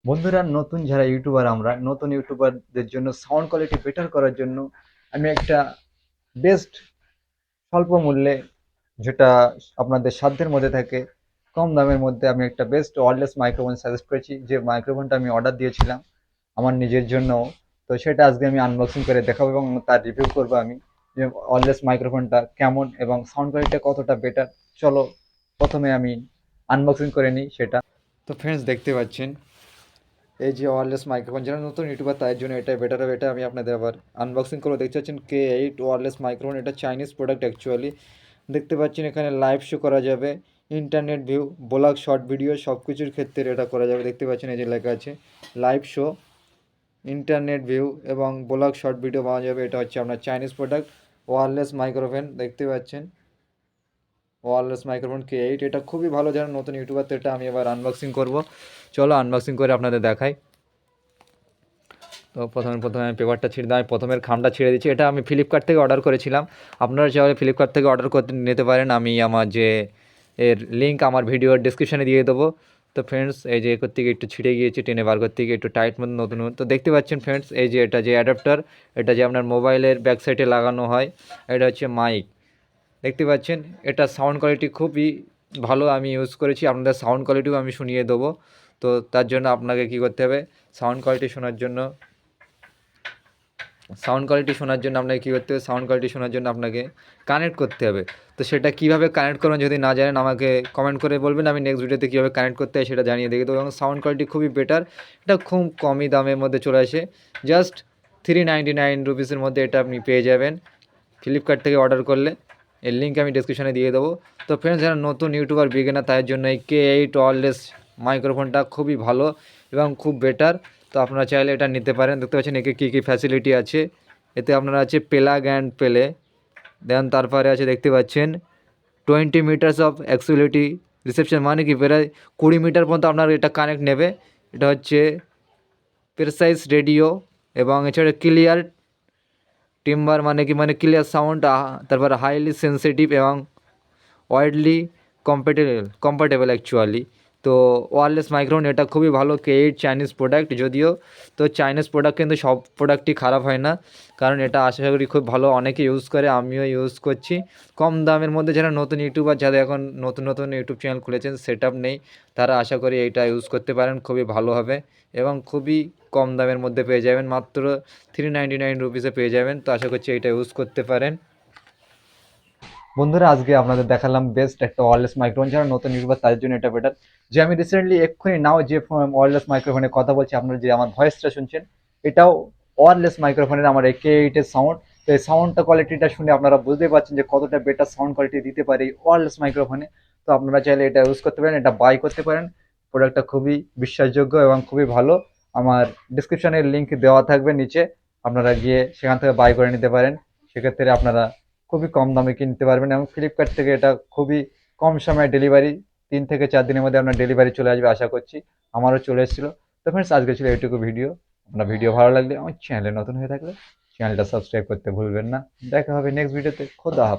বন্ধুরা, নতুন যারা ইউটিউবার, আমরা নতুন ইউটিউবারদের জন্য সাউন্ড কোয়ালিটি বেটার করার জন্য আমি একটা বেস্ট স্বল্প মূল্যে, যেটা আপনাদের সাধ্যের মধ্যে থাকে, কম দামের মধ্যে আমি একটা বেস্ট ওয়্যারলেস মাইক্রোফোন সাজেস্ট করেছি। যে মাইক্রোফোনটা আমি অর্ডার দিয়েছিলাম আমার নিজের জন্য, তো সেটা আজকে আমি আনবক্সিং করে দেখাবো এবং তার রিভিউ করবো আমি, যে ওয়্যারলেস মাইক্রোফোনটা কেমন এবং সাউন্ড কোয়ালিটিটা কতটা বেটার। চলো প্রথমে আমি আনবক্সিং করে নিই সেটা। তো ফ্রেন্ডস, দেখতে পাচ্ছেন এই যে ওয়্যারলেস মাইক্রোফোন, যারা নতুন ইউটিউবার তাদের জন্য এটা বেটার হবে। এটা আমি আপনাদের আবার আনবক্সিং করে দেখতে পাচ্ছেন K8 ওয়্যারলেস মাইক্রোফোন। এটা চাইনিজ প্রোডাক্ট অ্যাকচুয়ালি। দেখতে পাচ্ছেন এখানে লাইভ শো করা যাবে, internet view, blog, short video সব কিছুর ক্ষেত্রে এটা করা যাবে। দেখতে পাচ্ছেন এই যে লেখা আছে লাইভ শো, ইন্টারনেট ভিউ এবং ব্লগ, শর্ট ভিডিও পাওয়া যাবে। এটা হচ্ছে আপনার চাইনিজ প্রোডাক্ট ওয়্যারলেস মাইক্রোফোন। দেখতে পাচ্ছেন ওয়্যারলেস মাইক্রোফোন K8, এটা খুবই ভালো। যারা নতুন ইউটিউবার, তো এটা আমি এবার আনবক্সিং করব। চলো আনবক্সিং করে আপনাদের দেখাই। তো প্রথমে আমি পেপারটা ছিঁড়ে দিই, আমি প্রথমের খামটা ছিঁড়ে দিচ্ছি। এটা আমি ফ্লিপকার্ট থেকে অর্ডার করেছিলাম। আপনারা চাইলে ফ্লিপকার্ট থেকে অর্ডার করতে নিতে পারেন। আমি আমার যে এর লিঙ্ক আমার ভিডিওর ডিসক্রিপশানে দিয়ে দেবো। তো ফ্রেন্ডস, এই যে করতে গিয়ে একটু ছিঁড়ে গিয়েছে, টেনে বার করতে গিয়ে একটু টাইট মতো নতুন। তো দেখতে পাচ্ছেন ফ্রেন্ডস, এই যে এটা যে অ্যাডাপ্টার, এটা যে আপনার মোবাইলের ব্যাক সাইডে লাগানো হয়, এটা হচ্ছে মাইক। দেখতে পাচ্ছেন এটা সাউন্ড কোয়ালিটি খুবই ভালো, আমি ইউজ করেছি। আপনাদের সাউন্ড কোয়ালিটিও আমি শুনিয়ে দেবো। তো তার জন্য আপনাকে কী করতে হবে, সাউন্ড কোয়ালিটি শোনার জন্য আপনাকে কী করতে হবে, সাউন্ড কোয়ালিটি শোনার জন্য আপনাকে কানেক্ট করতে হবে। তো সেটা কীভাবে কানেক্ট করবেন যদি না জানেন, আমাকে কমেন্ট করে বলবেন, আমি নেক্সট ভিডিওতে কীভাবে কানেক্ট করতে হয় সেটা জানিয়ে দেবো। এবং সাউন্ড কোয়ালিটি খুবই বেটার। এটা খুব কমই দামের মধ্যে চলে আসে, জাস্ট 399 রুপিসের মধ্যে এটা আপনি পেয়ে যাবেন ফ্লিপকার্ট থেকে অর্ডার করলে। এর লিঙ্ক আমি ডিসক্রিপশনে দিয়ে দেবো। তো ফ্রেন্ডস, যারা নতুন ইউটিউবার, বিগিনার, তাদের জন্য এই K8 ওয়্যারলেস মাইক্রোফোনটা খুবই ভালো এবং খুব বেটার। তো আপনারা চাইলে এটা নিতে পারেন। দেখতে পাচ্ছেন একে কী কী ফ্যাসিলিটি আছে। এতে আপনারা আছে প্লাগ অ্যান্ড প্লে, দেন তারপরে আছে দেখতে পাচ্ছেন 20 মিটার্স অফ অ্যাক্সিবিলিটি রিসেপশন, মানে কি প্রায় 20 মিটার পর্যন্ত আপনার এটা কানেক্ট নেবে। এটা হচ্ছে প্রিসাইজ রেডিও এবং এছাড়া ক্লিয়ার টিম্বার, মানে ক্লিয়ার সাউন্ড। তারপরে হাইলি সেন্সিটিভ এবং ওয়াইডলি কম্পার্টেবল অ্যাকচুয়ালি। তো ওয়্যারলেস মাইক্রোফোন এটা খুবই ভালো। K8 চাইনিজ প্রোডাক্ট যদিও, তো চাইনিজ প্রোডাক্ট কিন্তু সব প্রোডাক্টই খারাপ হয় না, কারণ এটা আশা করি খুব ভালো, অনেকে ইউজ করে, আমিও ইউজ করছি। কম দামের মধ্যে যারা নতুন ইউটিউবার, যারা এখন নতুন ইউটিউব চ্যানেল খুলেছেন, সেট আপ নেই, তারা আশা করি এইটা ইউজ করতে পারেন, খুবই ভালো হবে এবং খুবই কম দামের মধ্যে পেয়ে যাবেন, মাত্র 399 রুপিসে পেয়ে যাবেন। তো আশা করছি এটা ইউজ করতে পারেন। বন্ধুরা, আজকে আপনাদের দেখালাম বেস্ট একটা ওয়্যারলেস মাইক্রোফোন। যারা নতুন ইউটিউবার তাদের জন্য এটা বেটার। যে আমি রিসেন্টলি এক্ষুনি নাও যে ওয়্যারলেস মাইক্রোফোনে কথা বলছি, আপনারা যে আমার ভয়েসটা শুনছেন, এটাও ওয়্যারলেস মাইক্রোফোনের আমার এই K8 এর সাউন্ড। তো এই সাউন্ডটা কোয়ালিটিটা শুনে আপনারা বুঝতে পারছেন যে কতটা বেটার সাউন্ড কোয়ালিটি দিতে পারে এই ওয়্যারলেস মাইক্রোফোনে। তো আপনারা চাইলে এটা ইউজ করতে পারেন, এটা বাই করতে পারেন। প্রোডাক্টটা খুবই বিশ্বাসযোগ্য এবং খুবই ভালো। আমার ডিসক্রিপশনের লিঙ্ক দেওয়া থাকবে নিচে, আপনারা গিয়ে সেখান থেকে বাই করে নিতে পারেন। সেক্ষেত্রে আপনারা খুবই কম দামে কিনতে পারবেন এবং ফ্লিপকার্ট থেকে এটা খুবই কম সময়ে ডেলিভারি, 3 থেকে 4 দিনের মধ্যে আপনার ডেলিভারি চলে আসবে আশা করছি। আমারও চলে এসেছিলো। তো ফ্রেন্ডস, আজকে ছিল এইটুকু ভিডিও। আপনার ভিডিও ভালো লাগলে, আমার চ্যানেলে নতুন হয়ে থাকলে চ্যানেলটা সাবস্ক্রাইব করতে ভুলবেন না। দেখা হবে নেক্সট ভিডিওতে। খোদা হাফেজ।